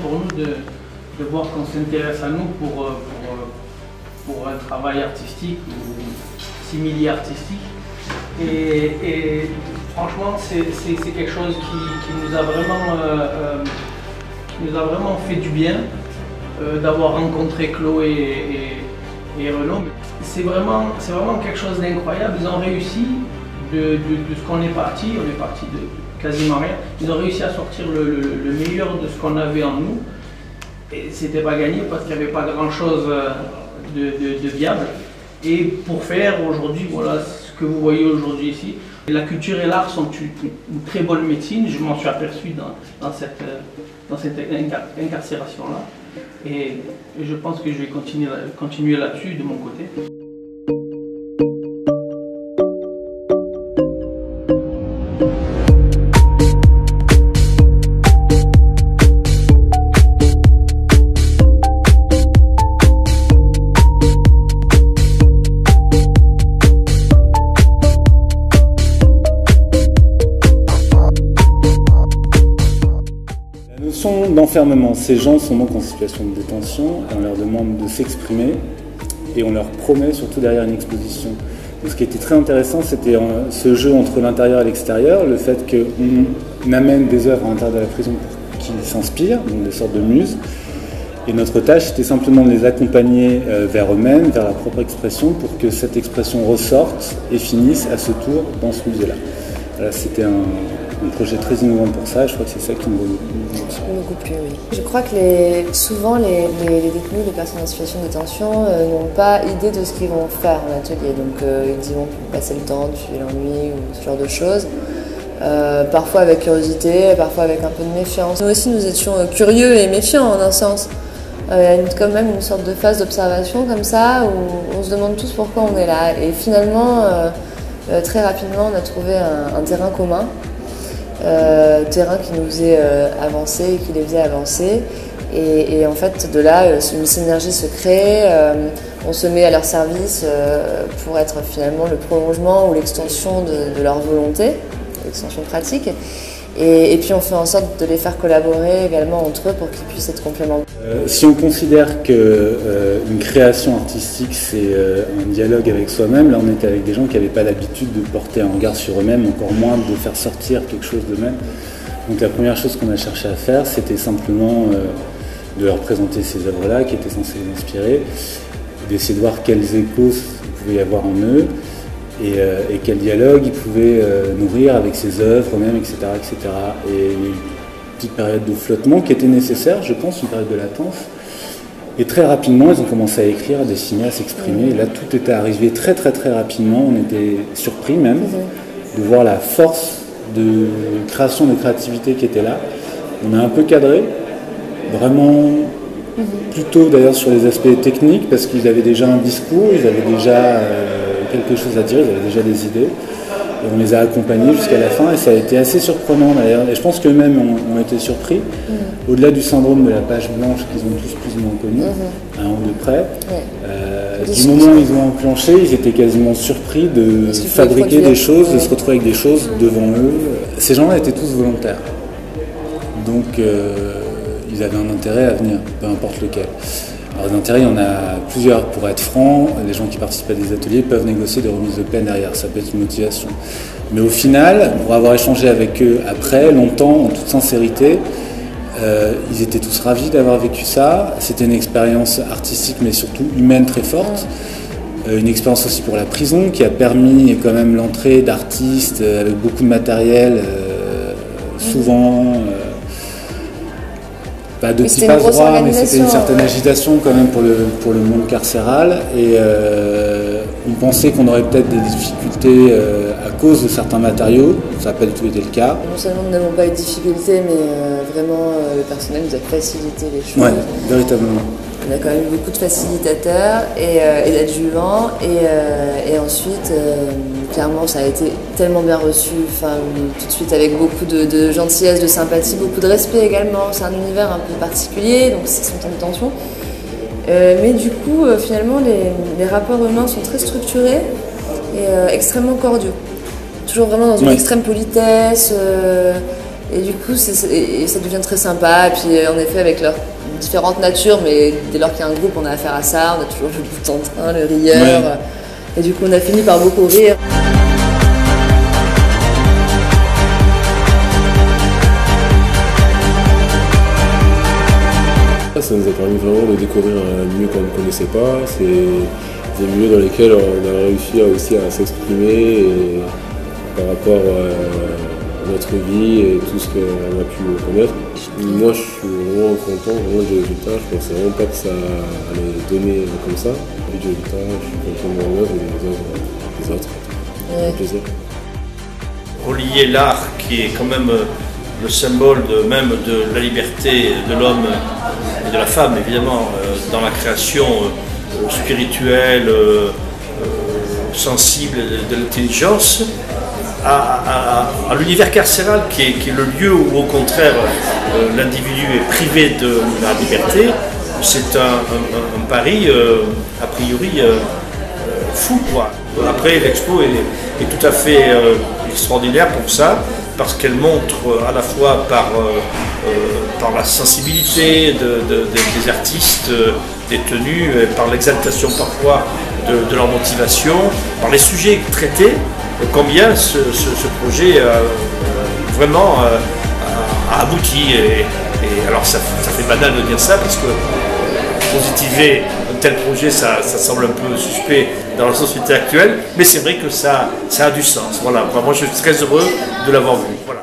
pour nous de voir qu'on s'intéresse à nous pour un travail artistique ou simili-artistique. Et franchement, c'est quelque chose qui nous a vraiment fait du bien d'avoir rencontré Chloé et Renaud. C'est vraiment quelque chose d'incroyable. Ils ont réussi de ce qu'on est parti de quasiment rien. Ils ont réussi à sortir le meilleur de ce qu'on avait en nous. Et c'était pas gagné parce qu'il n'y avait pas grand chose de viable. Et pour faire aujourd'hui, voilà ce que vous voyez aujourd'hui ici. La culture et l'art sont une très bonne médecine, je m'en suis aperçu dans cette incarcération-là. Et je pense que je vais continuer là-dessus de mon côté. D'enfermement. Ces gens sont donc en situation de détention, on leur demande de s'exprimer et on leur promet surtout derrière une exposition. Donc, ce qui était très intéressant, c'était ce jeu entre l'intérieur et l'extérieur, le fait qu'on amène des œuvres à l'intérieur de la prison pour qu'ils s'inspirent, donc des sortes de muses. Et notre tâche, c'était simplement de les accompagner vers eux-mêmes, vers leur propre expression, pour que cette expression ressorte et finisse à ce tour dans ce musée-là. Voilà, c'était un projet très innovant pour ça, je crois que c'est ça qui me beaucoup plu, oui. Je crois que souvent les détenus, les personnes en situation de détention n'ont pas idée de ce qu'ils vont faire en atelier. Donc ils y vont passer le temps, tuer l'ennui ou ce genre de choses. Parfois avec curiosité, parfois avec un peu de méfiance. Nous aussi nous étions curieux et méfiants en un sens. Il y a quand même une sorte de phase d'observation comme ça où on se demande tous pourquoi on est là. Et finalement, très rapidement, on a trouvé un terrain commun. Terrain qui nous faisait avancer et qui les faisait avancer. Et en fait, de là, une synergie se crée, on se met à leur service pour être finalement le prolongement ou l'extension de leur volonté, l'extension pratique. Et puis on fait en sorte de les faire collaborer également entre eux pour qu'ils puissent être complémentaires. Si on considère qu'une création artistique c'est un dialogue avec soi-même, là on était avec des gens qui n'avaient pas l'habitude de porter un regard sur eux-mêmes, encore moins de faire sortir quelque chose d'eux-mêmes. Donc la première chose qu'on a cherché à faire, c'était simplement de leur présenter ces œuvres-là qui étaient censées les inspirer, d'essayer de voir quels échos il pouvait y avoir en eux, et quel dialogue ils pouvaient nourrir avec ces œuvres eux-mêmes, etc., etc. Et il y a eu une petite période de flottement qui était nécessaire, je pense, une période de latence. Et très rapidement, ils ont commencé à écrire, à dessiner, à s'exprimer. Et là, tout était arrivé très très très rapidement. On était surpris même de voir la force de création, de créativité qui était là. On a un peu cadré, vraiment plutôt d'ailleurs sur les aspects techniques, parce qu'ils avaient déjà un discours, ils avaient déjà quelque chose à dire, ils avaient déjà des idées. Et on les a accompagnés jusqu'à la fin et ça a été assez surprenant d'ailleurs. Et je pense qu'eux-mêmes ont été surpris, au-delà du syndrome de la page blanche qu'ils ont tous plus ou moins connu, à un ou deux près. Du moment où ils ont enclenché, ils étaient quasiment surpris de fabriquer des choses, de se retrouver avec des choses devant eux. Ces gens-là étaient tous volontaires. Donc ils avaient un intérêt à venir, peu importe lequel. Alors d'intérêt, il y en a plusieurs. Pour être franc, les gens qui participent à des ateliers peuvent négocier des remises de peine derrière, ça peut être une motivation. Mais au final, pour avoir échangé avec eux après, longtemps, en toute sincérité, ils étaient tous ravis d'avoir vécu ça. C'était une expérience artistique mais surtout humaine très forte. Une expérience aussi pour la prison qui a permis quand même l'entrée d'artistes avec beaucoup de matériel, souvent... de petits passe-droits, mais c'était une certaine agitation quand même pour le monde carcéral. Et on pensait qu'on aurait peut-être des difficultés à cause de certains matériaux. Ça n'a pas du tout été le cas. Non seulement nous n'avons pas eu de difficultés, mais vraiment le personnel nous a facilité les choses. Oui, véritablement. On a quand même eu beaucoup de facilitateurs et d'adjuvants. Et ensuite, clairement, ça a été tellement bien reçu. Enfin, tout de suite avec beaucoup de gentillesse, de sympathie, beaucoup de respect également. C'est un univers un peu particulier, donc c'est son temps de tension. Mais du coup, finalement, les rapports humains sont très structurés et extrêmement cordiaux. Toujours vraiment dans une extrême politesse. Et du coup, ça devient très sympa. Et puis, en effet, avec leurs différentes natures, mais dès lors qu'il y a un groupe, on a affaire à ça. On a toujours le bout en train, le rieur. Ouais. Et du coup, on a fini par beaucoup rire. Ça nous a permis vraiment de découvrir un milieu qu'on ne connaissait pas. C'est des milieux dans lesquels on a réussi aussi à s'exprimer par rapport à notre vie et tout ce qu'on a pu connaître. Moi, je suis vraiment content du résultat. Je pensais vraiment pas que ça allait donner comme ça. Du résultat, je suis content de mon œuvre et des œuvres des autres. Ça fait plaisir. Relier l'art qui est quand même le symbole même de la liberté de l'homme et de la femme, évidemment, dans la création spirituelle, sensible de l'intelligence, à l'univers carcéral qui est le lieu où, au contraire, l'individu est privé de la liberté. C'est un pari, a priori, fou, quoi. Après, l'expo est tout à fait extraordinaire pour ça, parce qu'elle montre à la fois par la sensibilité des artistes détenus, par l'exaltation parfois de leur motivation, par les sujets traités, combien ce projet vraiment a abouti. Et alors ça fait banal de dire ça, parce que positiver un tel projet, ça semble un peu suspect dans la société actuelle, mais c'est vrai que ça a du sens. Voilà. Moi, je suis très heureux de l'avoir vu. Voilà.